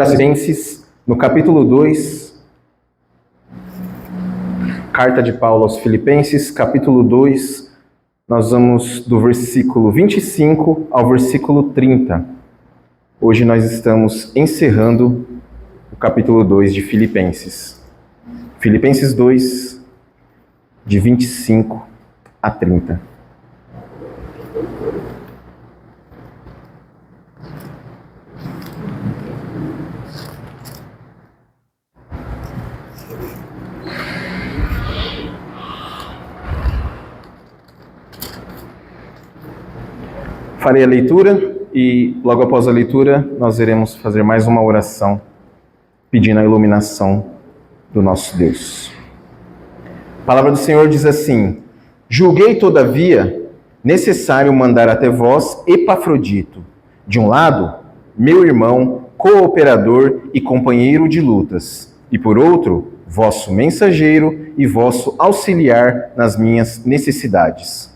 Filipenses, no capítulo 2, carta de Paulo aos Filipenses, capítulo 2, nós vamos do versículo 25 ao versículo 30. Hoje nós estamos encerrando o capítulo 2 de Filipenses. Filipenses 2, de 25 a 30. Farei a leitura e logo após a leitura nós iremos fazer mais uma oração pedindo a iluminação do nosso Deus. A palavra do Senhor diz assim: julguei todavia necessário mandar até vós Epafrodito, de um lado, meu irmão, cooperador e companheiro de lutas, e por outro, vosso mensageiro e vosso auxiliar nas minhas necessidades.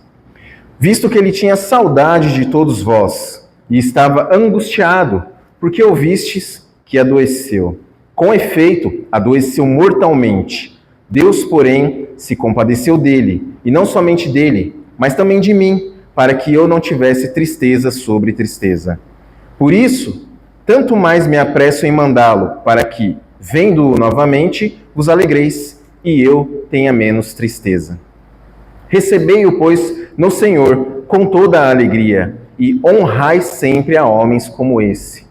Visto que ele tinha saudade de todos vós, e estava angustiado, porque ouvistes que adoeceu. Com efeito, adoeceu mortalmente. Deus, porém, se compadeceu dele, e não somente dele, mas também de mim, para que eu não tivesse tristeza sobre tristeza. Por isso, tanto mais me apresso em mandá-lo, para que, vendo-o novamente, vos alegreis, e eu tenha menos tristeza. Recebei-o, pois, no Senhor com toda a alegria, e honrai sempre a homens como esse.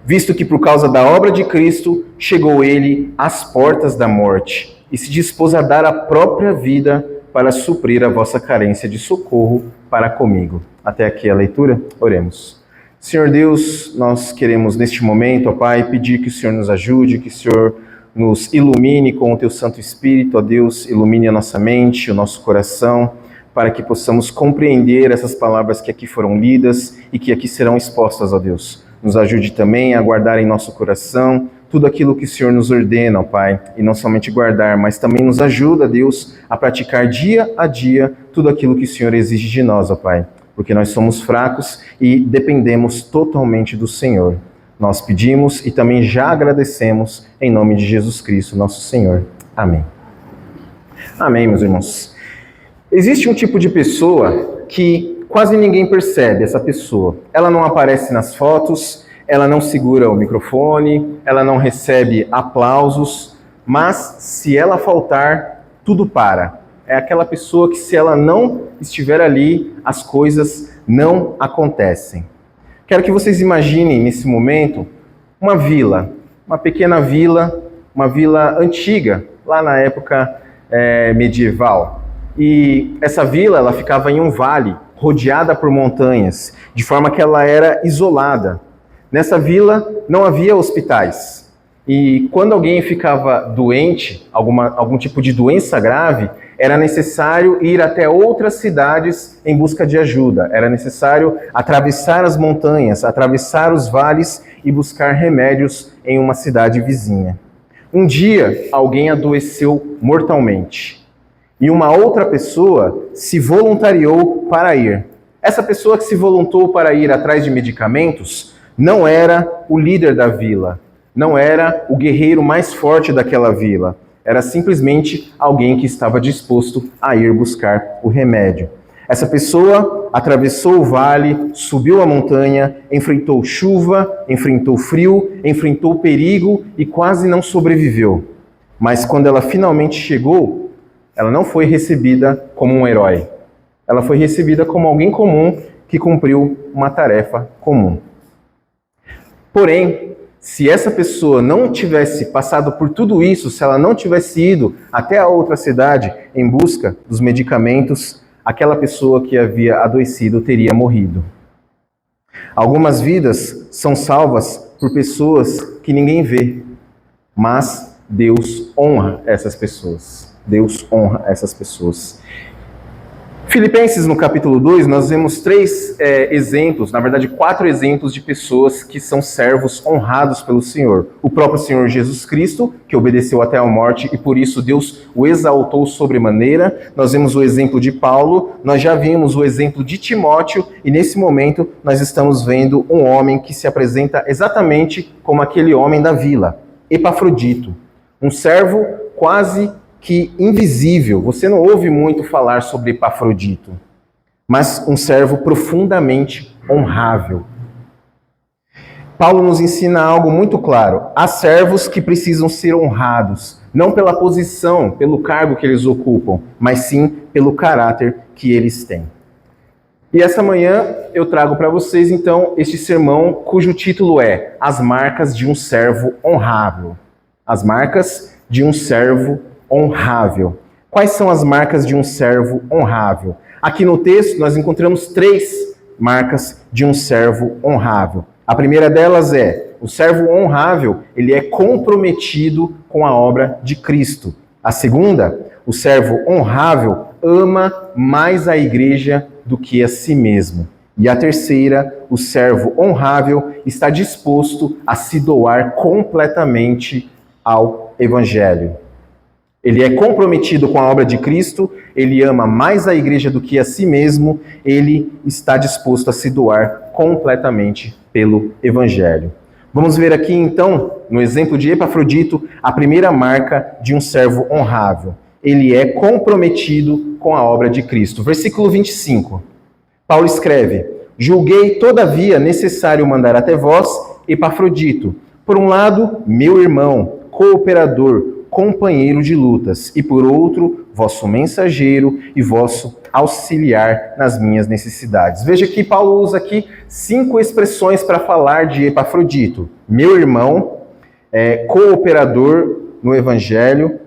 Visto que por causa da obra de Cristo, chegou ele às portas da morte, e se dispôs a dar a própria vida para suprir a vossa carência de socorro para comigo. Até aqui a leitura, oremos. Senhor Deus, nós queremos neste momento, ó Pai, pedir que o Senhor nos ajude, que o Senhor nos ilumine com o Teu Santo Espírito, ó Deus, ilumine a nossa mente, o nosso coração, para que possamos compreender essas palavras que aqui foram lidas e que aqui serão expostas, ó Deus. Nos ajude também a guardar em nosso coração tudo aquilo que o Senhor nos ordena, ó Pai, e não somente guardar, mas também nos ajuda, Deus, a praticar dia a dia tudo aquilo que o Senhor exige de nós, ó Pai, porque nós somos fracos e dependemos totalmente do Senhor. Nós pedimos e também já agradecemos em nome de Jesus Cristo, nosso Senhor. Amém. Amém, meus irmãos. Existe um tipo de pessoa que quase ninguém percebe essa pessoa. Ela não aparece nas fotos, ela não segura o microfone, ela não recebe aplausos, mas se ela faltar, tudo para. É aquela pessoa que, se ela não estiver ali, as coisas não acontecem. Quero que vocês imaginem nesse momento uma vila, uma pequena vila, uma vila antiga, lá na época medieval. E essa vila, ela ficava em um vale, rodeada por montanhas, de forma que ela era isolada. Nessa vila não havia hospitais. E quando alguém ficava doente, algum tipo de doença grave, era necessário ir até outras cidades em busca de ajuda. Era necessário atravessar as montanhas, atravessar os vales e buscar remédios em uma cidade vizinha. Um dia, alguém adoeceu mortalmente. E uma outra pessoa se voluntariou para ir. Essa pessoa que se voluntou para ir atrás de medicamentos não era o líder da vila, não era o guerreiro mais forte daquela vila. Era simplesmente alguém que estava disposto a ir buscar o remédio. Essa pessoa atravessou o vale, subiu a montanha, enfrentou chuva, enfrentou frio, enfrentou perigo e quase não sobreviveu. Mas quando ela finalmente chegou, ela não foi recebida como um herói. Ela foi recebida como alguém comum que cumpriu uma tarefa comum. Porém, se essa pessoa não tivesse passado por tudo isso, se ela não tivesse ido até a outra cidade em busca dos medicamentos, aquela pessoa que havia adoecido teria morrido. Algumas vidas são salvas por pessoas que ninguém vê, mas Deus honra essas pessoas. Deus honra essas pessoas. Filipenses, no capítulo 2, nós vemos três exemplos, na verdade 4 exemplos de pessoas que são servos honrados pelo Senhor. O próprio Senhor Jesus Cristo, que obedeceu até a morte e por isso Deus o exaltou sobremaneira. Nós vemos o exemplo de Paulo, nós já vimos o exemplo de Timóteo e nesse momento nós estamos vendo um homem que se apresenta exatamente como aquele homem da vila, Epafrodito, um servo quase que invisível. Você não ouve muito falar sobre Epafrodito, mas um servo profundamente honrável. Paulo nos ensina algo muito claro. Há servos que precisam ser honrados, não pela posição, pelo cargo que eles ocupam, mas sim pelo caráter que eles têm. E essa manhã eu trago para vocês, então, este sermão cujo título é As Marcas de um Servo Honrável. As marcas de um servo honrável. Quais são as marcas de um servo honrável? Aqui no texto nós encontramos 3 marcas de um servo honrável. A primeira delas é, o servo honrável, ele é comprometido com a obra de Cristo. A segunda, o servo honrável ama mais a igreja do que a si mesmo. E a terceira, o servo honrável está disposto a se doar completamente ao evangelho. Ele é comprometido com a obra de Cristo, ele ama mais a igreja do que a si mesmo, ele está disposto a se doar completamente pelo evangelho. Vamos ver aqui então, no exemplo de Epafrodito, a primeira marca de um servo honrável. Ele é comprometido com a obra de Cristo. Versículo 25. Paulo escreve: Julguei todavia necessário mandar até vós Epafrodito, por um lado, meu irmão, cooperador, companheiro de lutas, e por outro, vosso mensageiro e vosso auxiliar nas minhas necessidades. Veja que Paulo usa aqui 5 expressões para falar de Epafrodito. Meu irmão, cooperador no evangelho,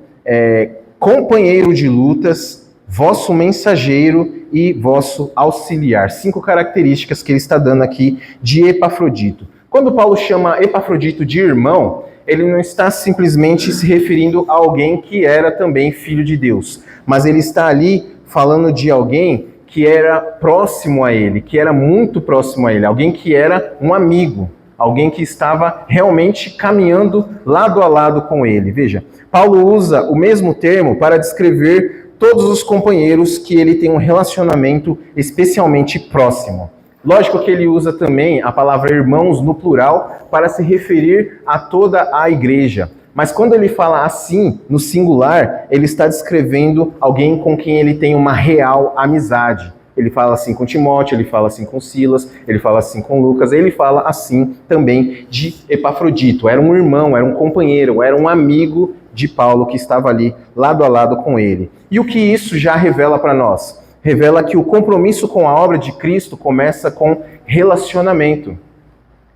companheiro de lutas, vosso mensageiro e vosso auxiliar. 5 características que ele está dando aqui de Epafrodito. Quando Paulo chama Epafrodito de irmão, ele não está simplesmente se referindo a alguém que era também filho de Deus, mas ele está ali falando de alguém que era próximo a ele, que era muito próximo a ele, alguém que era um amigo, alguém que estava realmente caminhando lado a lado com ele. Veja, Paulo usa o mesmo termo para descrever todos os companheiros que ele tem um relacionamento especialmente próximo. Lógico que ele usa também a palavra irmãos no plural para se referir a toda a igreja. Mas quando ele fala assim, no singular, ele está descrevendo alguém com quem ele tem uma real amizade. Ele fala assim com Timóteo, ele fala assim com Silas, ele fala assim com Lucas, ele fala assim também de Epafrodito. Era um irmão, era um companheiro, era um amigo de Paulo que estava ali lado a lado com ele. E o que isso já revela para nós? Revela que o compromisso com a obra de Cristo começa com relacionamento.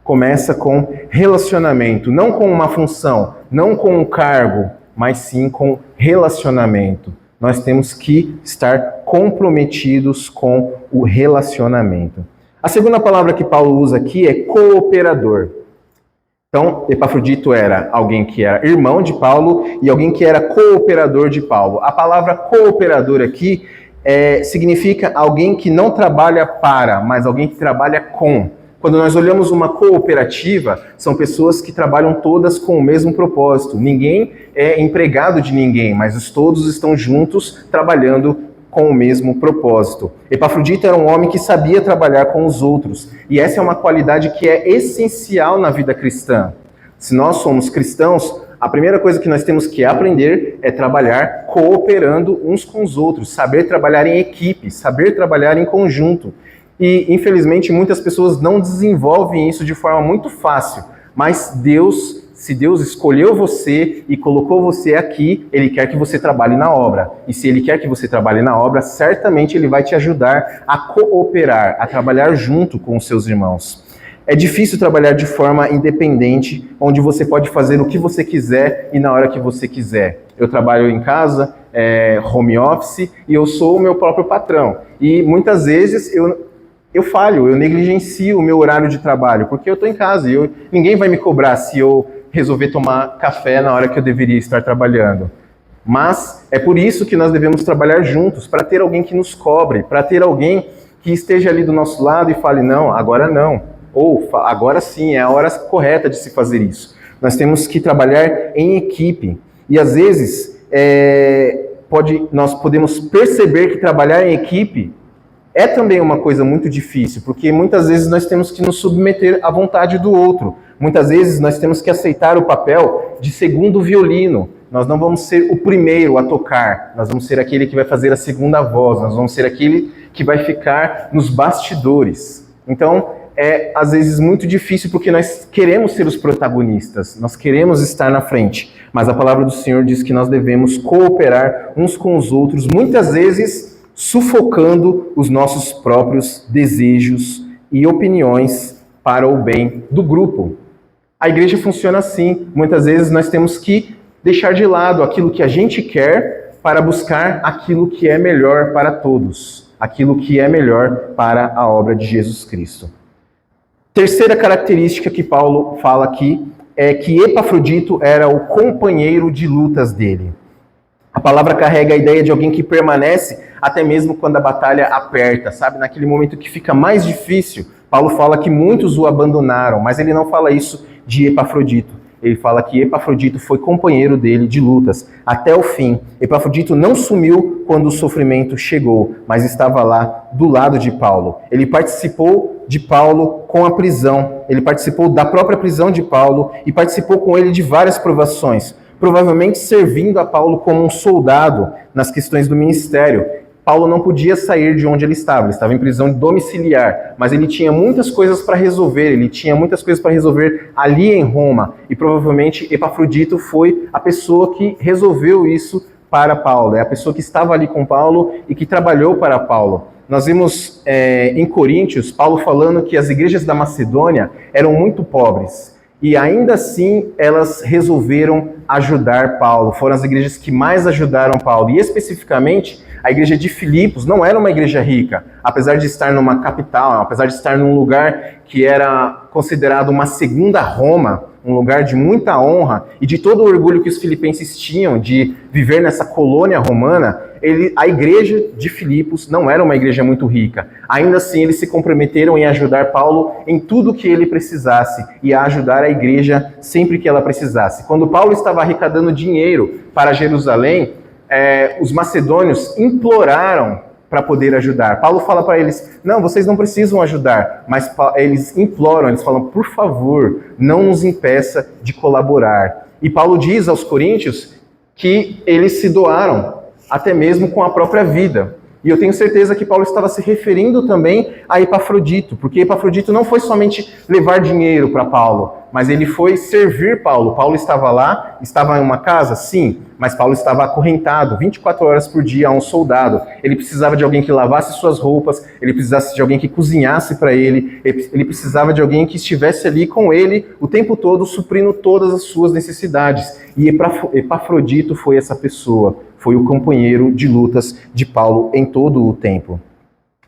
Começa com relacionamento, não com uma função, não com um cargo, mas sim com relacionamento. Nós temos que estar comprometidos com o relacionamento. A segunda palavra que Paulo usa aqui é cooperador. Então, Epafrodito era alguém que era irmão de Paulo e alguém que era cooperador de Paulo. A palavra cooperador aqui significa alguém que não trabalha para, mas alguém que trabalha com. Quando nós olhamos uma cooperativa, são pessoas que trabalham todas com o mesmo propósito. Ninguém é empregado de ninguém, mas todos estão juntos trabalhando com o mesmo propósito. Epafrodito era um homem que sabia trabalhar com os outros. E essa é uma qualidade que é essencial na vida cristã. Se nós somos cristãos, a primeira coisa que nós temos que aprender é trabalhar cooperando uns com os outros, saber trabalhar em equipe, saber trabalhar em conjunto. E, infelizmente, muitas pessoas não desenvolvem isso de forma muito fácil. Mas Deus, se Deus escolheu você e colocou você aqui, Ele quer que você trabalhe na obra. E se Ele quer que você trabalhe na obra, certamente Ele vai te ajudar a cooperar, a trabalhar junto com os seus irmãos. É difícil trabalhar de forma independente, onde você pode fazer o que você quiser e na hora que você quiser. Eu trabalho em casa, home office, e eu sou o meu próprio patrão. E muitas vezes eu falho, eu negligencio o meu horário de trabalho, porque eu estou em casa e ninguém vai me cobrar se eu resolver tomar café na hora que eu deveria estar trabalhando. Mas é por isso que nós devemos trabalhar juntos, para ter alguém que nos cobre, para ter alguém que esteja ali do nosso lado e fale, não, agora não. Ou, agora sim, é a hora correta de se fazer isso. Nós temos que trabalhar em equipe. E às vezes, nós podemos perceber que trabalhar em equipe é também uma coisa muito difícil, porque muitas vezes nós temos que nos submeter à vontade do outro. Muitas vezes nós temos que aceitar o papel de segundo violino. Nós não vamos ser o primeiro a tocar, nós vamos ser aquele que vai fazer a segunda voz, nós vamos ser aquele que vai ficar nos bastidores. Então, é às vezes muito difícil porque nós queremos ser os protagonistas, nós queremos estar na frente, mas a palavra do Senhor diz que nós devemos cooperar uns com os outros, muitas vezes sufocando os nossos próprios desejos e opiniões para o bem do grupo. A igreja funciona assim, muitas vezes nós temos que deixar de lado aquilo que a gente quer para buscar aquilo que é melhor para todos, aquilo que é melhor para a obra de Jesus Cristo. Terceira característica que Paulo fala aqui é que Epafrodito era o companheiro de lutas dele. A palavra carrega a ideia de alguém que permanece até mesmo quando a batalha aperta, sabe? Naquele momento que fica mais difícil, Paulo fala que muitos o abandonaram, mas ele não fala isso de Epafrodito. Ele fala que Epafrodito foi companheiro dele de lutas até o fim. Epafrodito não sumiu quando o sofrimento chegou, mas estava lá do lado de Paulo. Ele participou de Paulo com a prisão. Ele participou da própria prisão de Paulo e participou com ele de várias provações, provavelmente servindo a Paulo como um soldado nas questões do ministério. Paulo não podia sair de onde ele estava em prisão domiciliar, mas ele tinha muitas coisas para resolver, ali em Roma, e provavelmente Epafrodito foi a pessoa que resolveu isso para Paulo, é a pessoa que estava ali com Paulo e que trabalhou para Paulo. Nós vimos em Coríntios, Paulo falando que as igrejas da Macedônia eram muito pobres, e ainda assim elas resolveram ajudar Paulo, foram as igrejas que mais ajudaram Paulo, e especificamente a igreja de Filipos não era uma igreja rica, apesar de estar numa capital, apesar de estar num lugar que era considerado uma segunda Roma, um lugar de muita honra e de todo o orgulho que os filipenses tinham de viver nessa colônia romana, a igreja de Filipos não era uma igreja muito rica. Ainda assim, eles se comprometeram em ajudar Paulo em tudo que ele precisasse e a ajudar a igreja sempre que ela precisasse. Quando Paulo estava arrecadando dinheiro para Jerusalém, os macedônios imploraram para poder ajudar. Paulo fala para eles, não, vocês não precisam ajudar, mas eles imploram, eles falam, por favor, não nos impeça de colaborar. E Paulo diz aos coríntios que eles se doaram, até mesmo com a própria vida. E eu tenho certeza que Paulo estava se referindo também a Epafrodito, porque Epafrodito não foi somente levar dinheiro para Paulo, mas ele foi servir Paulo. Paulo estava lá, estava em uma casa, sim, mas Paulo estava acorrentado 24 horas por dia a um soldado. Ele precisava de alguém que lavasse suas roupas, ele precisava de alguém que cozinhasse para ele precisava de alguém que estivesse ali com ele o tempo todo, suprindo todas as suas necessidades. E Epafrodito foi essa pessoa, foi o companheiro de lutas de Paulo em todo o tempo.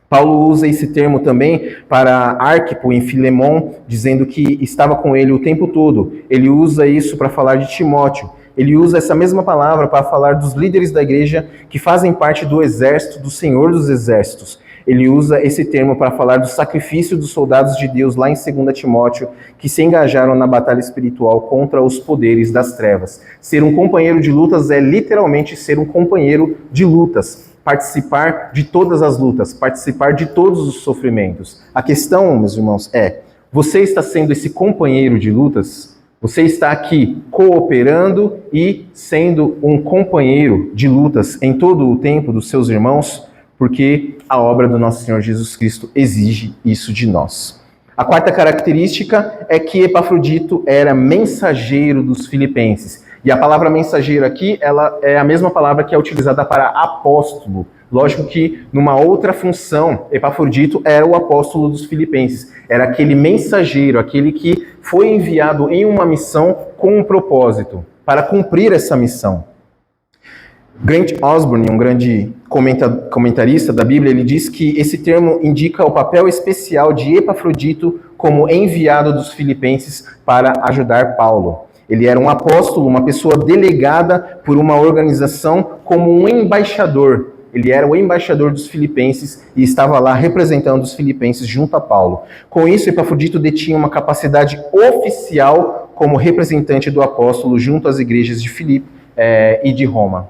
Paulo usa esse termo também para Arquipo em Filemon, dizendo que estava com ele o tempo todo. Ele usa isso para falar de Timóteo. Ele usa essa mesma palavra para falar dos líderes da igreja que fazem parte do exército do Senhor dos Exércitos. Ele usa esse termo para falar do sacrifício dos soldados de Deus lá em 2 Timóteo, que se engajaram na batalha espiritual contra os poderes das trevas. Ser um companheiro de lutas é literalmente ser um companheiro de lutas. Participar de todas as lutas, participar de todos os sofrimentos. A questão, meus irmãos, você está sendo esse companheiro de lutas? Você está aqui cooperando e sendo um companheiro de lutas em todo o tempo dos seus irmãos? Porque a obra do nosso Senhor Jesus Cristo exige isso de nós. A quarta característica é que Epafrodito era mensageiro dos filipenses. E a palavra mensageiro aqui, ela é a mesma palavra que é utilizada para apóstolo. Lógico que numa outra função, Epafrodito era o apóstolo dos filipenses. Era aquele mensageiro, aquele que foi enviado em uma missão com um propósito, para cumprir essa missão. Grant Osborne, um grande comentarista da Bíblia, ele diz que esse termo indica o papel especial de Epafrodito como enviado dos filipenses para ajudar Paulo. Ele era um apóstolo, uma pessoa delegada por uma organização como um embaixador. Ele era o embaixador dos filipenses e estava lá representando os filipenses junto a Paulo. Com isso, Epafrodito detinha uma capacidade oficial como representante do apóstolo junto às igrejas de Filipe e de Roma.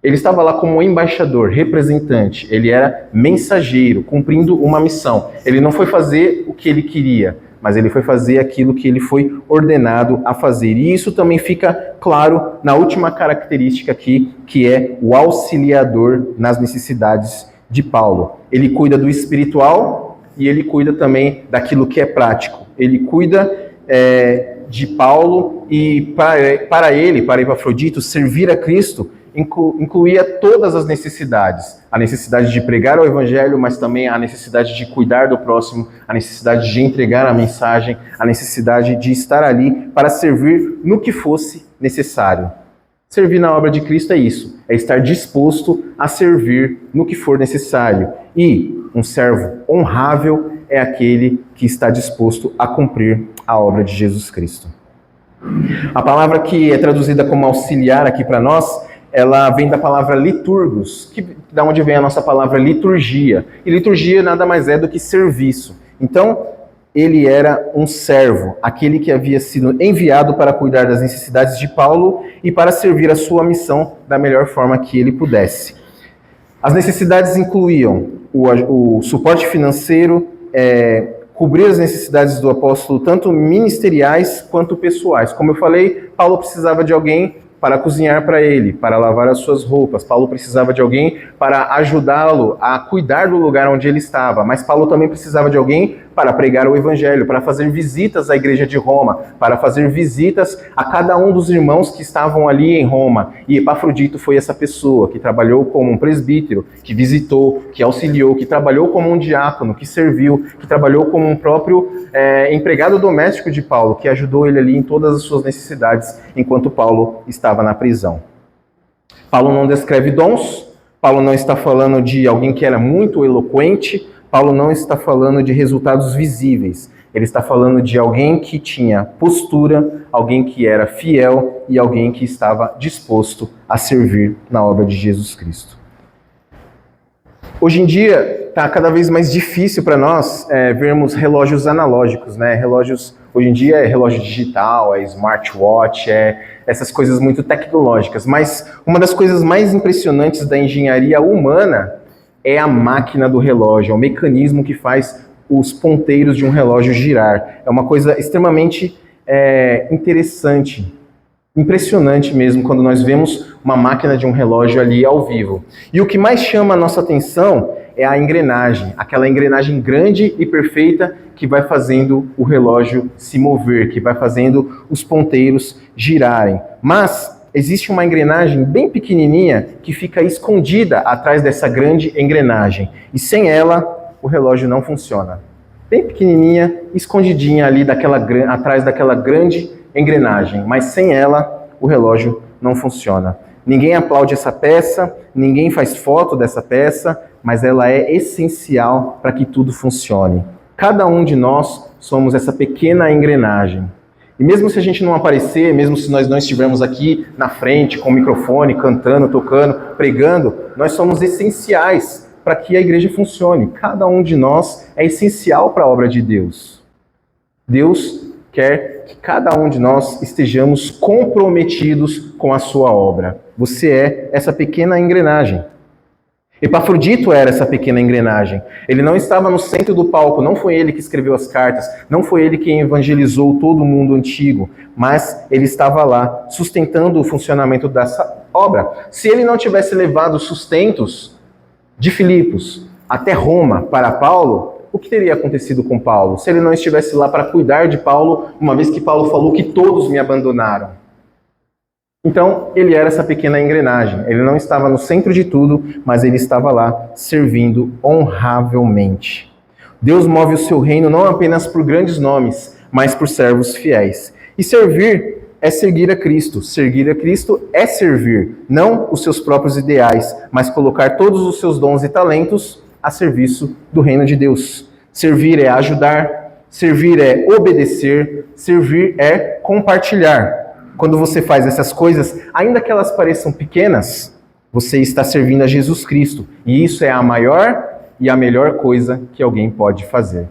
Ele estava lá como embaixador, representante, ele era mensageiro, cumprindo uma missão. Ele não foi fazer o que ele queria, mas ele foi fazer aquilo que ele foi ordenado a fazer. E isso também fica claro na última característica aqui, que é o auxiliador nas necessidades de Paulo. Ele cuida do espiritual e ele cuida também daquilo que é prático. Ele cuida de Paulo e para Epafrodito, servir a Cristo incluía todas as necessidades. A necessidade de pregar o evangelho, mas também a necessidade de cuidar do próximo, a necessidade de entregar a mensagem, a necessidade de estar ali para servir no que fosse necessário. Servir na obra de Cristo é isso, é estar disposto a servir no que for necessário. E um servo honrável é aquele que está disposto a cumprir a obra de Jesus Cristo. A palavra que é traduzida como auxiliar aqui para nós, ela vem da palavra liturgos, da onde vem a nossa palavra liturgia. E liturgia nada mais é do que serviço. Então, ele era um servo, aquele que havia sido enviado para cuidar das necessidades de Paulo e para servir a sua missão da melhor forma que ele pudesse. As necessidades incluíam o suporte financeiro, cobrir as necessidades do apóstolo, tanto ministeriais quanto pessoais. Como eu falei, Paulo precisava de alguém para cozinhar para ele, para lavar as suas roupas. Paulo precisava de alguém para ajudá-lo a cuidar do lugar onde ele estava. Mas Paulo também precisava de alguém para pregar o evangelho, para fazer visitas à igreja de Roma, para fazer visitas a cada um dos irmãos que estavam ali em Roma. E Epafrodito foi essa pessoa que trabalhou como um presbítero, que visitou, que auxiliou, que trabalhou como um diácono, que serviu, que trabalhou como um próprio empregado doméstico de Paulo, que ajudou ele ali em todas as suas necessidades, enquanto Paulo estava na prisão. Paulo não descreve dons, Paulo não está falando de alguém que era muito eloquente, Paulo não está falando de resultados visíveis. Ele está falando de alguém que tinha postura, alguém que era fiel e alguém que estava disposto a servir na obra de Jesus Cristo. Hoje em dia está cada vez mais difícil para nós vermos relógios analógicos, né? Relógios, hoje em dia é relógio digital, é smartwatch, essas coisas muito tecnológicas. Mas uma das coisas mais impressionantes da engenharia humana é a máquina do relógio, é o mecanismo que faz os ponteiros de um relógio girar. É uma coisa extremamente interessante, impressionante mesmo, quando nós vemos uma máquina de um relógio ali ao vivo. E o que mais chama a nossa atenção é a engrenagem, aquela engrenagem grande e perfeita que vai fazendo o relógio se mover, que vai fazendo os ponteiros girarem. Mas existe uma engrenagem bem pequenininha que fica escondida atrás dessa grande engrenagem. E sem ela, o relógio não funciona. Bem pequenininha, escondidinha ali atrás daquela grande engrenagem. Mas sem ela, o relógio não funciona. Ninguém aplaude essa peça, ninguém faz foto dessa peça, mas ela é essencial para que tudo funcione. Cada um de nós somos essa pequena engrenagem. E mesmo se a gente não aparecer, mesmo se nós não estivermos aqui na frente com o microfone, cantando, tocando, pregando, nós somos essenciais para que a igreja funcione. Cada um de nós é essencial para a obra de Deus. Deus quer que cada um de nós estejamos comprometidos com a sua obra. Você é essa pequena engrenagem. Epafrodito era essa pequena engrenagem. Ele não estava no centro do palco, não foi ele que escreveu as cartas, não foi ele quem evangelizou todo o mundo antigo, mas ele estava lá, sustentando o funcionamento dessa obra. Se ele não tivesse levado sustentos de Filipos até Roma para Paulo, o que teria acontecido com Paulo? Se ele não estivesse lá para cuidar de Paulo, uma vez que Paulo falou que todos me abandonaram. Então, ele era essa pequena engrenagem. Ele não estava no centro de tudo, mas ele estava lá servindo honravelmente. Deus move o seu reino não apenas por grandes nomes, mas por servos fiéis. E servir é seguir a Cristo. Seguir a Cristo é servir, não os seus próprios ideais, mas colocar todos os seus dons e talentos a serviço do reino de Deus. Servir é ajudar, servir é obedecer, servir é compartilhar. Quando você faz essas coisas, ainda que elas pareçam pequenas, você está servindo a Jesus Cristo. E isso é a maior e a melhor coisa que alguém pode fazer.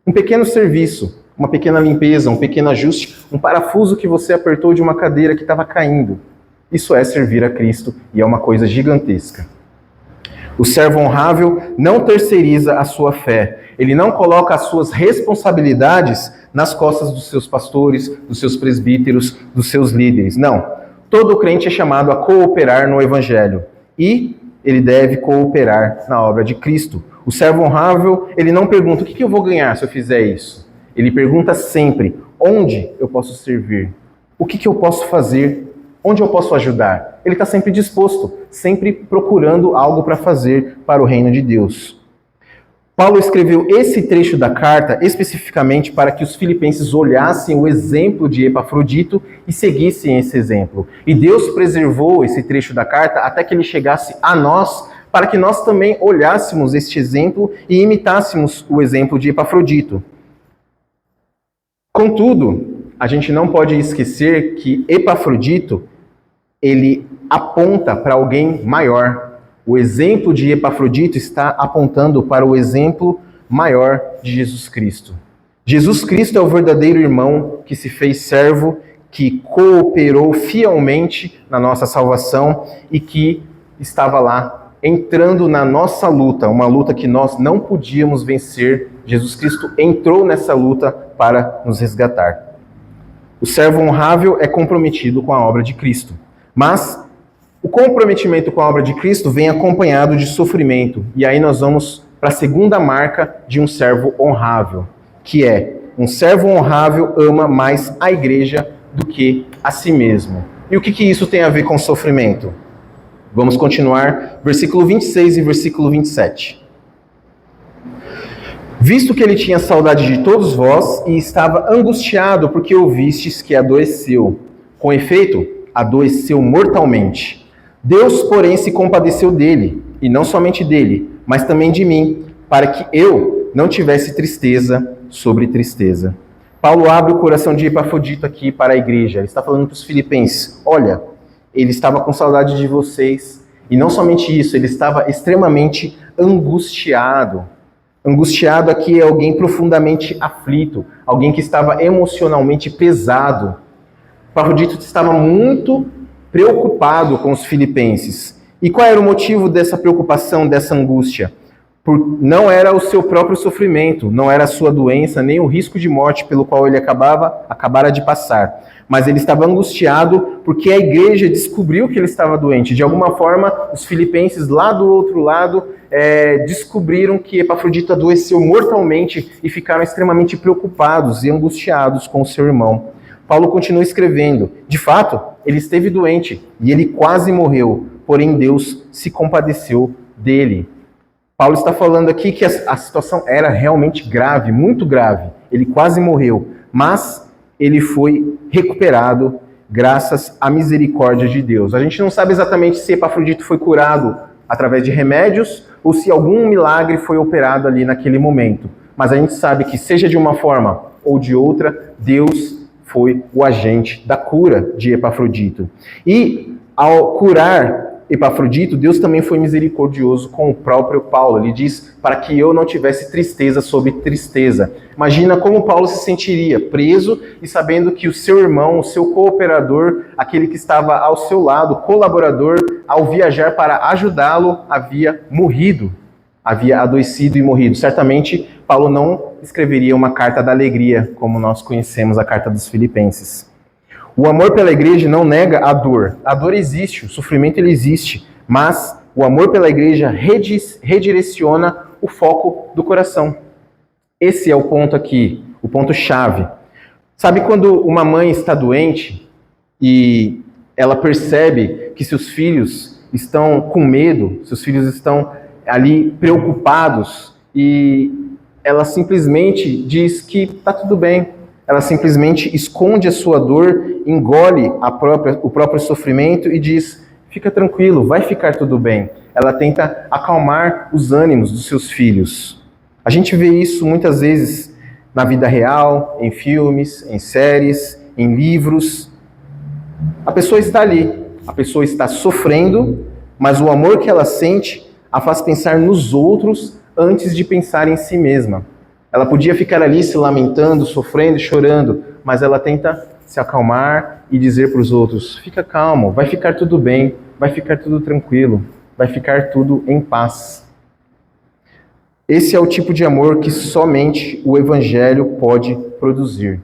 Um pequeno serviço, uma pequena limpeza, um pequeno ajuste, um parafuso que você apertou de uma cadeira que estava caindo. Isso é servir a Cristo e é uma coisa gigantesca. O servo honrável não terceiriza a sua fé. Ele não coloca as suas responsabilidades nas costas dos seus pastores, dos seus presbíteros, dos seus líderes. Não. Todo crente é chamado a cooperar no Evangelho. E ele deve cooperar na obra de Cristo. O servo honrável, ele não pergunta, o que eu vou ganhar se eu fizer isso? Ele pergunta sempre, onde eu posso servir? O que eu posso fazer? Onde eu posso ajudar? Ele está sempre disposto, sempre procurando algo para fazer para o reino de Deus. Paulo escreveu esse trecho da carta especificamente para que os filipenses olhassem o exemplo de Epafrodito e seguissem esse exemplo. E Deus preservou esse trecho da carta até que ele chegasse a nós, para que nós também olhássemos este exemplo e imitássemos o exemplo de Epafrodito. Contudo, a gente não pode esquecer que Epafrodito, ele aponta para alguém maior. O exemplo de Epafrodito está apontando para o exemplo maior de Jesus Cristo. Jesus Cristo é o verdadeiro irmão que se fez servo, que cooperou fielmente na nossa salvação e que estava lá entrando na nossa luta, uma luta que nós não podíamos vencer. Jesus Cristo entrou nessa luta para nos resgatar. O servo honrável é comprometido com a obra de Cristo, mas o comprometimento com a obra de Cristo vem acompanhado de sofrimento. E aí nós vamos para a segunda marca de um servo honrável, que é um servo honrável ama mais a igreja do que a si mesmo. E o que isso tem a ver com sofrimento? Vamos continuar, versículo 26 e versículo 27. Visto que ele tinha saudade de todos vós e estava angustiado porque ouvistes que adoeceu. Com efeito, adoeceu mortalmente. Deus, porém, se compadeceu dele, e não somente dele, mas também de mim, para que eu não tivesse tristeza sobre tristeza. Paulo abre o coração de Epafrodito aqui para a igreja. Ele está falando para os filipenses, olha, ele estava com saudade de vocês, e não somente isso, ele estava extremamente angustiado. Angustiado aqui é alguém profundamente aflito, alguém que estava emocionalmente pesado. Epafrodito estava muito preocupado com os filipenses. E qual era o motivo dessa preocupação, dessa angústia? Não era o seu próprio sofrimento, não era a sua doença, nem o risco de morte pelo qual ele acabara de passar. Mas ele estava angustiado porque a igreja descobriu que ele estava doente. De alguma forma, os filipenses lá do outro lado descobriram que Epafrodito adoeceu mortalmente e ficaram extremamente preocupados e angustiados com o seu irmão. Paulo continua escrevendo, de fato, ele esteve doente e ele quase morreu, porém Deus se compadeceu dele. Paulo está falando aqui que a situação era realmente grave, muito grave. Ele quase morreu, mas ele foi recuperado graças à misericórdia de Deus. A gente não sabe exatamente se Epafrodito foi curado através de remédios ou se algum milagre foi operado ali naquele momento. Mas a gente sabe que, seja de uma forma ou de outra, Deus foi o agente da cura de Epafrodito. E ao curar Epafrodito, Deus também foi misericordioso com o próprio Paulo. Ele diz, para que eu não tivesse tristeza sobre tristeza. Imagina como Paulo se sentiria, preso e sabendo que o seu irmão, o seu cooperador, aquele que estava ao seu lado, colaborador, ao viajar para ajudá-lo, havia morrido, havia adoecido e morrido. Certamente, Paulo não escreveria uma carta da alegria, como nós conhecemos a carta dos Filipenses. O amor pela igreja não nega a dor. A dor existe, o sofrimento ele existe, mas o amor pela igreja redireciona o foco do coração. Esse é o ponto aqui, o ponto chave. Sabe quando uma mãe está doente e ela percebe que seus filhos estão com medo, seus filhos estão ali preocupados e ela simplesmente diz que está tudo bem. Ela simplesmente esconde a sua dor, engole o próprio sofrimento e diz, fica tranquilo, vai ficar tudo bem. Ela tenta acalmar os ânimos dos seus filhos. A gente vê isso muitas vezes na vida real, em filmes, em séries, em livros. A pessoa está ali, a pessoa está sofrendo, mas o amor que ela sente a faz pensar nos outros antes de pensar em si mesma. Ela podia ficar ali se lamentando, sofrendo, chorando, mas ela tenta se acalmar e dizer para os outros: fica calmo, vai ficar tudo bem, vai ficar tudo tranquilo, vai ficar tudo em paz. Esse é o tipo de amor que somente o Evangelho pode produzir.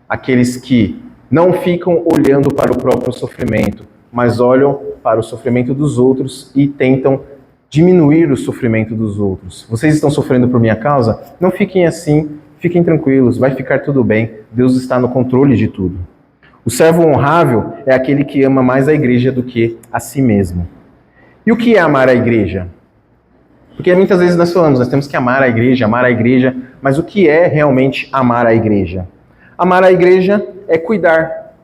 Aqueles que não ficam olhando para o próprio sofrimento, mas olham para o sofrimento dos outros e tentam diminuir o sofrimento dos outros. Vocês estão sofrendo por minha causa? Não fiquem assim, fiquem tranquilos, vai ficar tudo bem, Deus está no controle de tudo. O servo honrável é aquele que ama mais a igreja do que a si mesmo. E o que é amar a igreja? Porque muitas vezes nós falamos, nós temos que amar a igreja, mas o que é realmente amar a igreja? Amar a igreja é cuidar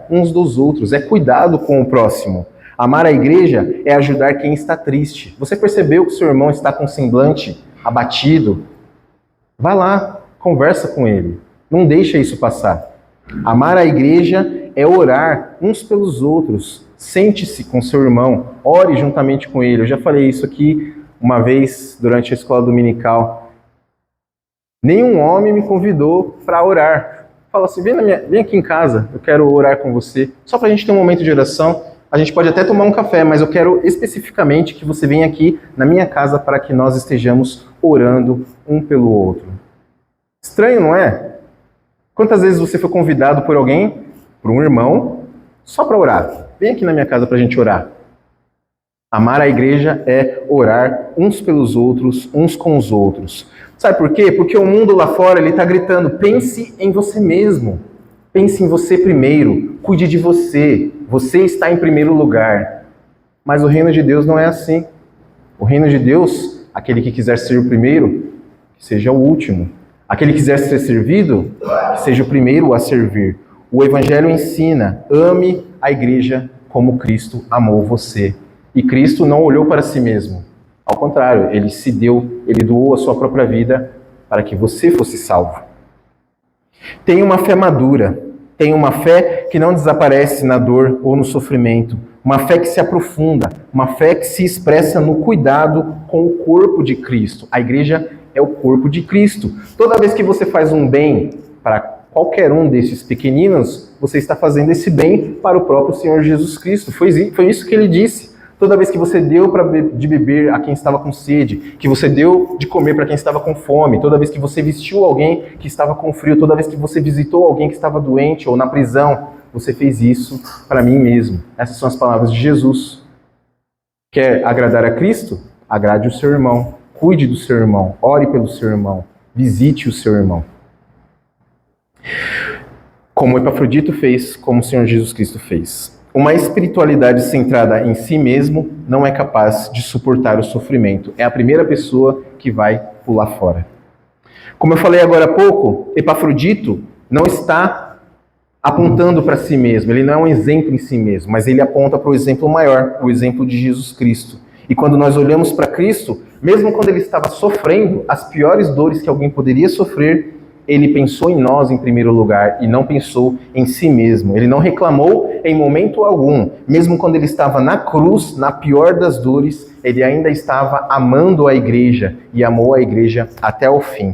uns dos outros, é cuidado com o próximo. Amar a igreja é ajudar quem está triste. Você percebeu que seu irmão está com um semblante abatido? Vá lá, conversa com ele. Não deixa isso passar. Amar a igreja é orar uns pelos outros. Sente-se com seu irmão, ore juntamente com ele. Eu já falei isso aqui uma vez durante a escola dominical. Nenhum homem me convidou para orar. Fala assim, vem aqui em casa, eu quero orar com você. Só para a gente ter um momento de oração. A gente pode até tomar um café, mas eu quero especificamente que você venha aqui na minha casa para que nós estejamos orando um pelo outro. Estranho, não é? Quantas vezes você foi convidado por alguém, por um irmão, só para orar? Vem aqui na minha casa para a gente orar. Amar a igreja é orar uns pelos outros, uns com os outros. Sabe por quê? Porque o mundo lá fora ele está gritando, pense em você mesmo. Pense em você primeiro, cuide de você. Você está em primeiro lugar. Mas o reino de Deus não é assim. O reino de Deus, aquele que quiser ser o primeiro, que seja o último. Aquele que quiser ser servido, que seja o primeiro a servir. O Evangelho ensina, ame a igreja como Cristo amou você. E Cristo não olhou para si mesmo. Ao contrário, ele se deu, ele doou a sua própria vida para que você fosse salvo. Tenha uma fé madura. Tenha uma fé que não desaparece na dor ou no sofrimento. Uma fé que se aprofunda. Uma fé que se expressa no cuidado com o corpo de Cristo. A igreja é o corpo de Cristo. Toda vez que você faz um bem para qualquer um desses pequeninos, você está fazendo esse bem para o próprio Senhor Jesus Cristo. Foi isso que ele disse. Toda vez que você deu de beber a quem estava com sede, que você deu de comer para quem estava com fome, toda vez que você vestiu alguém que estava com frio, toda vez que você visitou alguém que estava doente ou na prisão, você fez isso para mim mesmo. Essas são as palavras de Jesus. Quer agradar a Cristo? Agrade o seu irmão. Cuide do seu irmão. Ore pelo seu irmão. Visite o seu irmão. Como Epafrodito fez, como o Senhor Jesus Cristo fez. Uma espiritualidade centrada em si mesmo não é capaz de suportar o sofrimento. É a primeira pessoa que vai pular fora. Como eu falei agora há pouco, Epafrodito não está apontando para si mesmo. Ele não é um exemplo em si mesmo, mas ele aponta para o exemplo maior, o exemplo de Jesus Cristo. E quando nós olhamos para Cristo, mesmo quando ele estava sofrendo as piores dores que alguém poderia sofrer, ele pensou em nós em primeiro lugar e não pensou em si mesmo. Ele não reclamou em momento algum. Mesmo quando ele estava na cruz, na pior das dores, ele ainda estava amando a igreja e amou a igreja até o fim.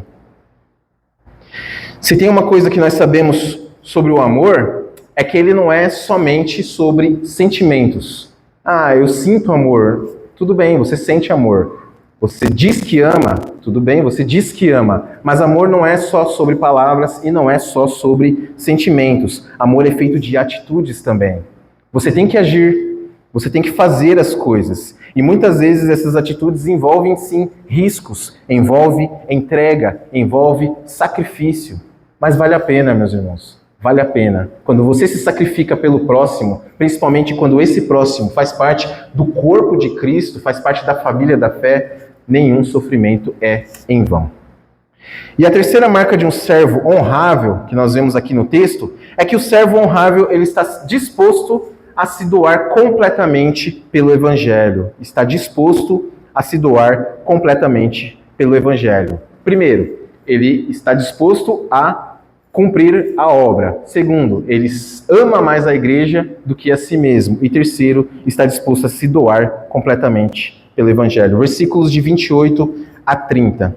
Se tem uma coisa que nós sabemos sobre o amor, é que ele não é somente sobre sentimentos. Ah, eu sinto amor. Tudo bem, você sente amor. Você diz que ama, tudo bem, você diz que ama, mas amor não é só sobre palavras e não é só sobre sentimentos. Amor é feito de atitudes também. Você tem que agir, você tem que fazer as coisas. E muitas vezes essas atitudes envolvem, sim, riscos, envolve entrega, envolve sacrifício. Mas vale a pena, meus irmãos, vale a pena. Quando você se sacrifica pelo próximo, principalmente quando esse próximo faz parte do corpo de Cristo, faz parte da família da fé, nenhum sofrimento é em vão. E a terceira marca de um servo honrável, que nós vemos aqui no texto, é que o servo honrável ele está disposto a se doar completamente pelo Evangelho. Está disposto a se doar completamente pelo Evangelho. Primeiro, ele está disposto a cumprir a obra. Segundo, ele ama mais a igreja do que a si mesmo. E terceiro, está disposto a se doar completamente pelo evangelho. Versículos de 28 a 30.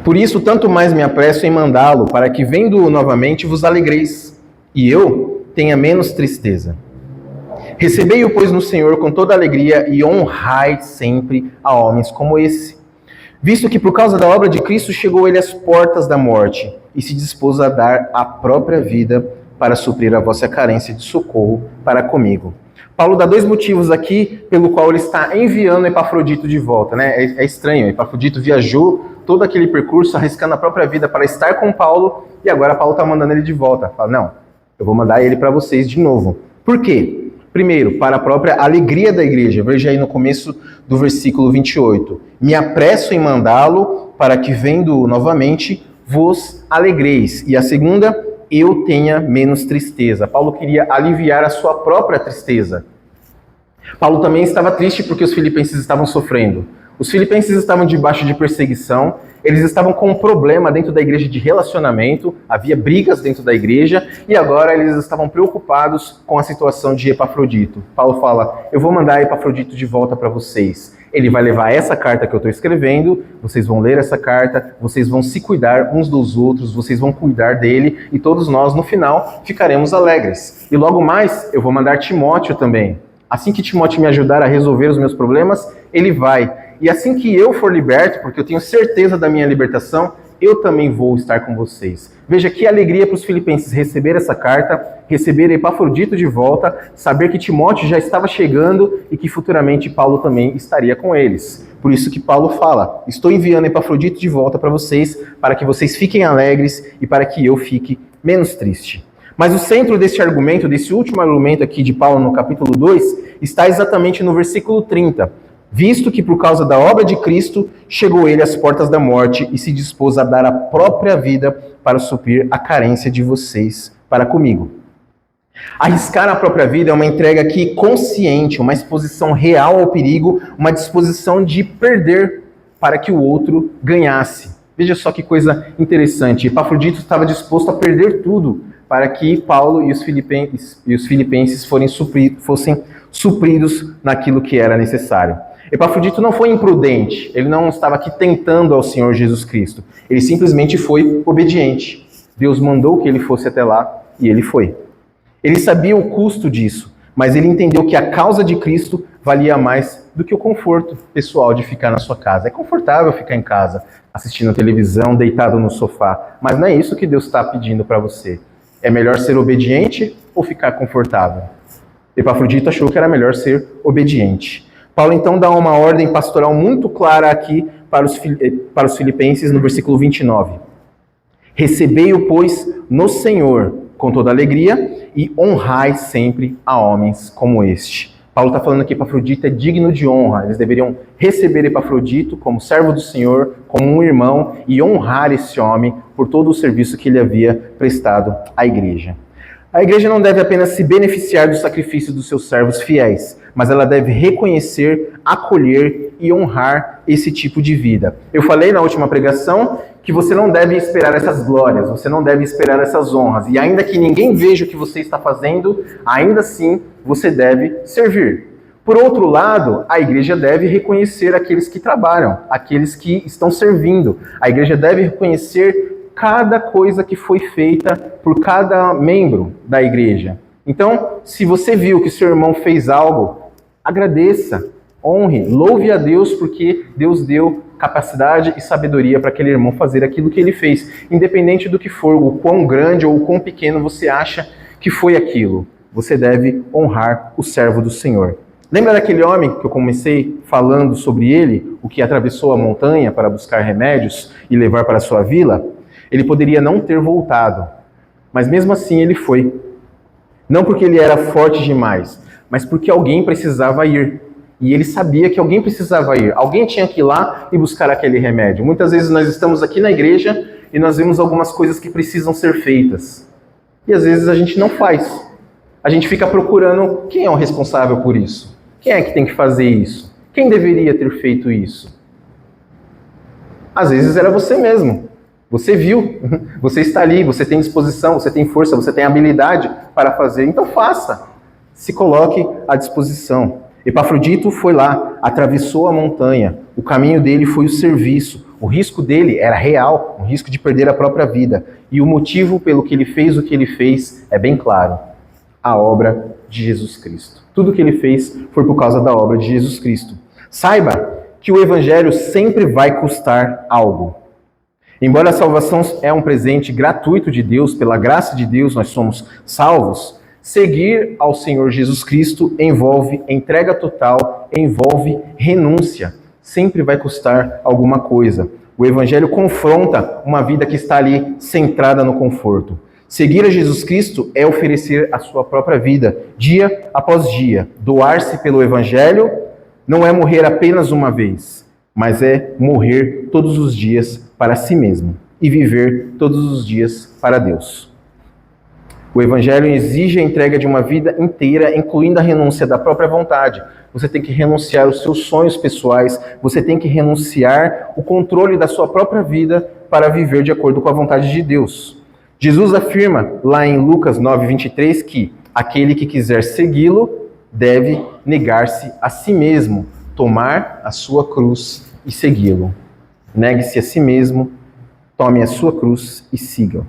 Por isso, tanto mais me apresso em mandá-lo, para que, vendo-o novamente, vos alegreis, e eu tenha menos tristeza. Recebei-o, pois, no Senhor com toda alegria, e honrai sempre a homens como esse. Visto que, por causa da obra de Cristo, chegou ele às portas da morte, e se dispôs a dar a própria vida para suprir a vossa carência de socorro para comigo. Paulo dá dois motivos aqui pelo qual ele está enviando Epafrodito de volta, né? É estranho, Epafrodito viajou todo aquele percurso arriscando a própria vida para estar com Paulo e agora Paulo está mandando ele de volta. Fala, não, eu vou mandar ele para vocês de novo. Por quê? Primeiro, para a própria alegria da igreja. Veja aí no começo do versículo 28. Me apresso em mandá-lo para que, vendo-o novamente, vos alegreis. E a segunda, eu tenha menos tristeza. Paulo queria aliviar a sua própria tristeza. Paulo também estava triste porque os filipenses estavam sofrendo. Os filipenses estavam debaixo de perseguição, eles estavam com um problema dentro da igreja de relacionamento, havia brigas dentro da igreja, e agora eles estavam preocupados com a situação de Epafrodito. Paulo fala, eu vou mandar Epafrodito de volta para vocês. Ele vai levar essa carta que eu estou escrevendo, vocês vão ler essa carta, vocês vão se cuidar uns dos outros, vocês vão cuidar dele, e todos nós, no final, ficaremos alegres. E logo mais, eu vou mandar Timóteo também. Assim que Timóteo me ajudar a resolver os meus problemas, ele vai. E assim que eu for liberto, porque eu tenho certeza da minha libertação, eu também vou estar com vocês. Veja que alegria para os filipenses receber essa carta, receber Epafrodito de volta, saber que Timóteo já estava chegando e que futuramente Paulo também estaria com eles. Por isso que Paulo fala, estou enviando Epafrodito de volta para vocês, para que vocês fiquem alegres e para que eu fique menos triste. Mas o centro desse argumento, desse último argumento aqui de Paulo no capítulo 2, está exatamente no versículo 30. Visto que por causa da obra de Cristo, chegou ele às portas da morte e se dispôs a dar a própria vida para suprir a carência de vocês para comigo. Arriscar a própria vida é uma entrega aqui consciente, uma exposição real ao perigo, uma disposição de perder para que o outro ganhasse. Veja só que coisa interessante, Epafrodito estava disposto a perder tudo para que Paulo e os filipenses fossem supridos naquilo que era necessário. Epafrodito não foi imprudente, ele não estava aqui tentando ao Senhor Jesus Cristo, ele simplesmente foi obediente. Deus mandou que ele fosse até lá e ele foi. Ele sabia o custo disso, mas ele entendeu que a causa de Cristo valia mais do que o conforto pessoal de ficar na sua casa. É confortável ficar em casa, assistindo televisão, deitado no sofá, mas não é isso que Deus está pedindo para você. É melhor ser obediente ou ficar confortável? Epafrodito achou que era melhor ser obediente. Paulo então dá uma ordem pastoral muito clara aqui para os filipenses no versículo 29. Recebei-o, pois, no Senhor com toda alegria e honrai sempre a homens como este. Paulo está falando que Epafrodito é digno de honra. Eles deveriam receber Epafrodito como servo do Senhor, como um irmão e honrar esse homem por todo o serviço que ele havia prestado à igreja. A igreja não deve apenas se beneficiar do sacrifício dos seus servos fiéis, mas ela deve reconhecer, acolher e honrar esse tipo de vida. Eu falei na última pregação que você não deve esperar essas glórias, você não deve esperar essas honras. E ainda que ninguém veja o que você está fazendo, ainda assim você deve servir. Por outro lado, a igreja deve reconhecer aqueles que trabalham, aqueles que estão servindo. A igreja deve reconhecer cada coisa que foi feita por cada membro da igreja. Então, se você viu que seu irmão fez algo, agradeça, honre, louve a Deus, porque Deus deu capacidade e sabedoria para aquele irmão fazer aquilo que ele fez, independente do que for, o quão grande ou o quão pequeno você acha que foi aquilo. Você deve honrar o servo do Senhor. Lembra daquele homem que eu comecei falando sobre ele, o que atravessou a montanha para buscar remédios e levar para a sua vila? Ele poderia não ter voltado, mas mesmo assim ele foi. Não porque ele era forte demais, mas porque alguém precisava ir. E ele sabia que alguém precisava ir. Alguém tinha que ir lá e buscar aquele remédio. Muitas vezes nós estamos aqui na igreja e nós vemos algumas coisas que precisam ser feitas. E às vezes a gente não faz. A gente fica procurando quem é o responsável por isso. Quem é que tem que fazer isso? Quem deveria ter feito isso? Às vezes era você mesmo. Você viu, você está ali, você tem disposição, você tem força, você tem habilidade para fazer, então faça. Se coloque à disposição. Epafrodito foi lá, atravessou a montanha, o caminho dele foi o serviço, o risco dele era real, o risco de perder a própria vida. E o motivo pelo que ele fez o que ele fez é bem claro, a obra de Jesus Cristo. Tudo que ele fez foi por causa da obra de Jesus Cristo. Saiba que o evangelho sempre vai custar algo. Embora a salvação é um presente gratuito de Deus, pela graça de Deus nós somos salvos, seguir ao Senhor Jesus Cristo envolve entrega total, envolve renúncia. Sempre vai custar alguma coisa. O Evangelho confronta uma vida que está ali centrada no conforto. Seguir a Jesus Cristo é oferecer a sua própria vida, dia após dia. Doar-se pelo Evangelho não é morrer apenas uma vez, mas é morrer todos os dias para si mesmo e viver todos os dias para Deus. O Evangelho exige a entrega de uma vida inteira, incluindo a renúncia da própria vontade. Você tem que renunciar os seus sonhos pessoais, você tem que renunciar o controle da sua própria vida para viver de acordo com a vontade de Deus. Jesus afirma lá em Lucas 9:23 que aquele que quiser segui-lo deve negar-se a si mesmo, tomar a sua cruz e segui-lo. Negue-se a si mesmo, tome a sua cruz e siga-o.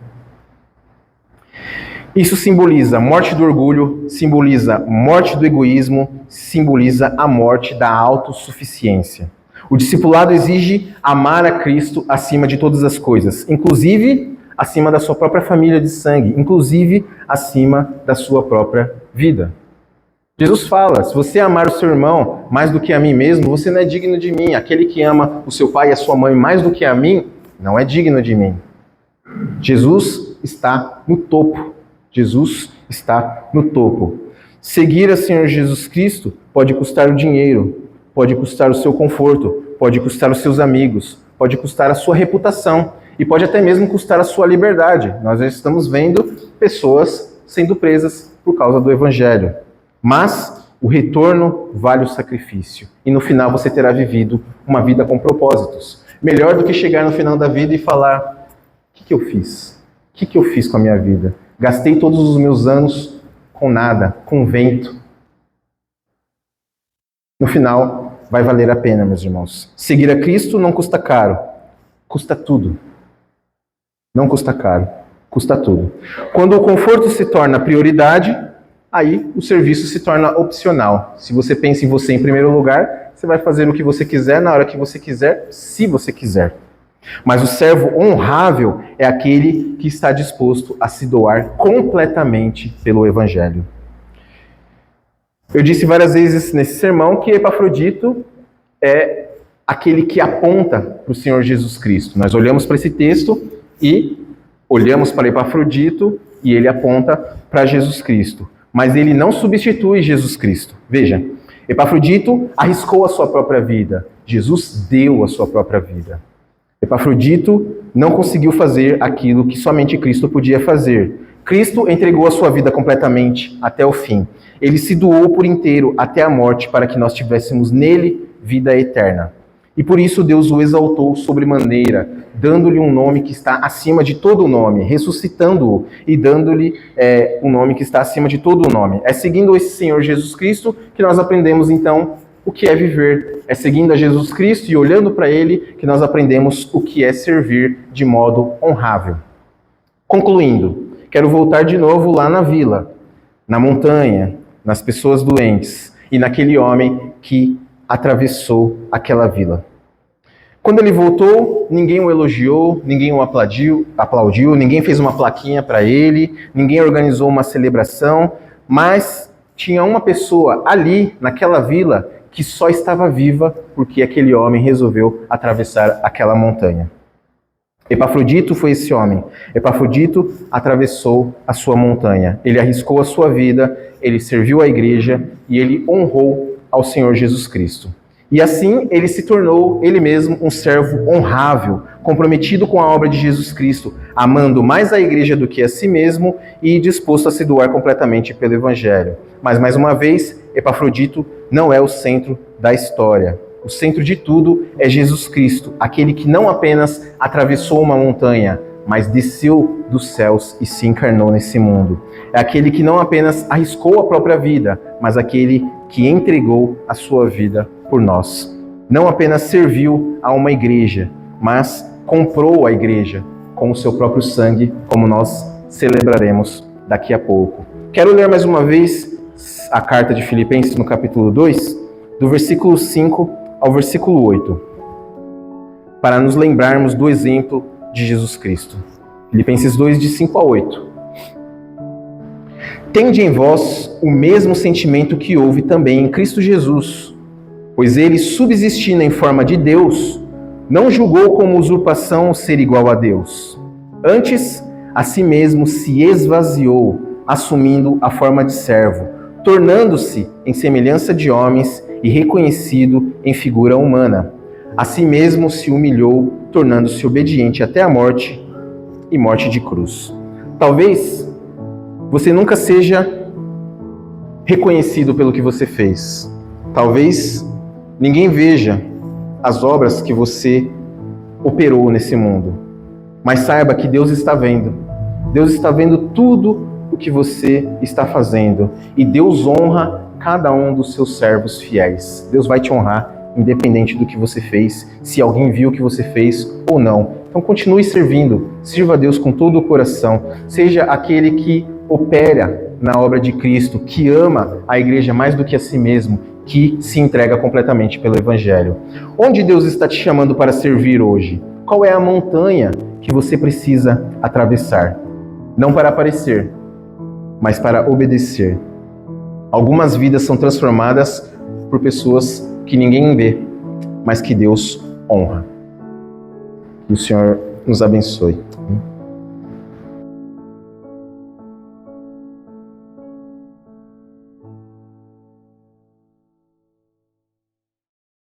Isso simboliza a morte do orgulho, simboliza a morte do egoísmo, simboliza a morte da autossuficiência. O discipulado exige amar a Cristo acima de todas as coisas, inclusive acima da sua própria família de sangue, inclusive acima da sua própria vida. Jesus fala, se você amar o seu irmão mais do que a mim mesmo, você não é digno de mim. Aquele que ama o seu pai e a sua mãe mais do que a mim, não é digno de mim. Jesus está no topo. Jesus está no topo. Seguir a Senhor Jesus Cristo pode custar o dinheiro, pode custar o seu conforto, pode custar os seus amigos, pode custar a sua reputação e pode até mesmo custar a sua liberdade. Nós já estamos vendo pessoas sendo presas por causa do Evangelho. Mas o retorno vale o sacrifício. E no final você terá vivido uma vida com propósitos. Melhor do que chegar no final da vida e falar, o que eu fiz? O que eu fiz com a minha vida? Gastei todos os meus anos com nada, com vento. No final, vai valer a pena, meus irmãos. Seguir a Cristo não custa caro. Custa tudo. Não custa caro. Custa tudo. Quando o conforto se torna prioridade, aí o serviço se torna opcional. Se você pensa em você em primeiro lugar, você vai fazer o que você quiser, na hora que você quiser, se você quiser. Mas o servo honrável é aquele que está disposto a se doar completamente pelo Evangelho. Eu disse várias vezes nesse sermão que Epafrodito é aquele que aponta para o Senhor Jesus Cristo. Nós olhamos para esse texto e olhamos para Epafrodito e ele aponta para Jesus Cristo. Mas ele não substitui Jesus Cristo. Veja, Epafrodito arriscou a sua própria vida. Jesus deu a sua própria vida. Epafrodito não conseguiu fazer aquilo que somente Cristo podia fazer. Cristo entregou a sua vida completamente até o fim. Ele se doou por inteiro até a morte para que nós tivéssemos nele vida eterna. E por isso Deus o exaltou sobremaneira, dando-lhe um nome que está acima de todo o nome, ressuscitando-o e dando-lhe um nome que está acima de todo o nome. É seguindo esse Senhor Jesus Cristo que nós aprendemos então o que é viver. É seguindo a Jesus Cristo e olhando para Ele que nós aprendemos o que é servir de modo honrável. Concluindo, quero voltar de novo lá na vila, na montanha, nas pessoas doentes e naquele homem que atravessou aquela vila. Quando ele voltou, ninguém o elogiou, ninguém o aplaudiu, ninguém fez uma plaquinha para ele, ninguém organizou uma celebração, mas tinha uma pessoa ali, naquela vila, que só estava viva porque aquele homem resolveu atravessar aquela montanha. Epafrodito foi esse homem. Epafrodito atravessou a sua montanha. Ele arriscou a sua vida, ele serviu à igreja e ele honrou ao Senhor Jesus Cristo. E assim ele se tornou, ele mesmo, um servo honrável, comprometido com a obra de Jesus Cristo, amando mais a igreja do que a si mesmo e disposto a se doar completamente pelo Evangelho. Mas, mais uma vez, Epafrodito não é o centro da história. O centro de tudo é Jesus Cristo, aquele que não apenas atravessou uma montanha, mas desceu dos céus e se encarnou nesse mundo. É aquele que não apenas arriscou a própria vida, mas aquele que entregou a sua vida por nós. Não apenas serviu a uma igreja, mas comprou a igreja com o seu próprio sangue, como nós celebraremos daqui a pouco. Quero ler mais uma vez a carta de Filipenses no capítulo 2, do versículo 5 ao versículo 8, para nos lembrarmos do exemplo de Jesus Cristo. Filipenses 2, de 5 a 8. Tende em vós o mesmo sentimento que houve também em Cristo Jesus, pois ele, subsistindo em forma de Deus, não julgou como usurpação ser igual a Deus. Antes, a si mesmo se esvaziou, assumindo a forma de servo, tornando-se em semelhança de homens e reconhecido em figura humana. A si mesmo se humilhou, tornando-se obediente até a morte e morte de cruz. Talvez você nunca seja reconhecido pelo que você fez. Talvez ninguém veja as obras que você operou nesse mundo. Mas saiba que Deus está vendo. Deus está vendo tudo o que você está fazendo. E Deus honra cada um dos seus servos fiéis. Deus vai te honrar independente do que você fez, se alguém viu o que você fez ou não. Então continue servindo, sirva a Deus com todo o coração, seja aquele que opera na obra de Cristo, que ama a igreja mais do que a si mesmo, que se entrega completamente pelo Evangelho. Onde Deus está te chamando para servir hoje? Qual é a montanha que você precisa atravessar? Não para aparecer, mas para obedecer. Algumas vidas são transformadas por pessoas que ninguém vê, mas que Deus honra. Que o Senhor nos abençoe.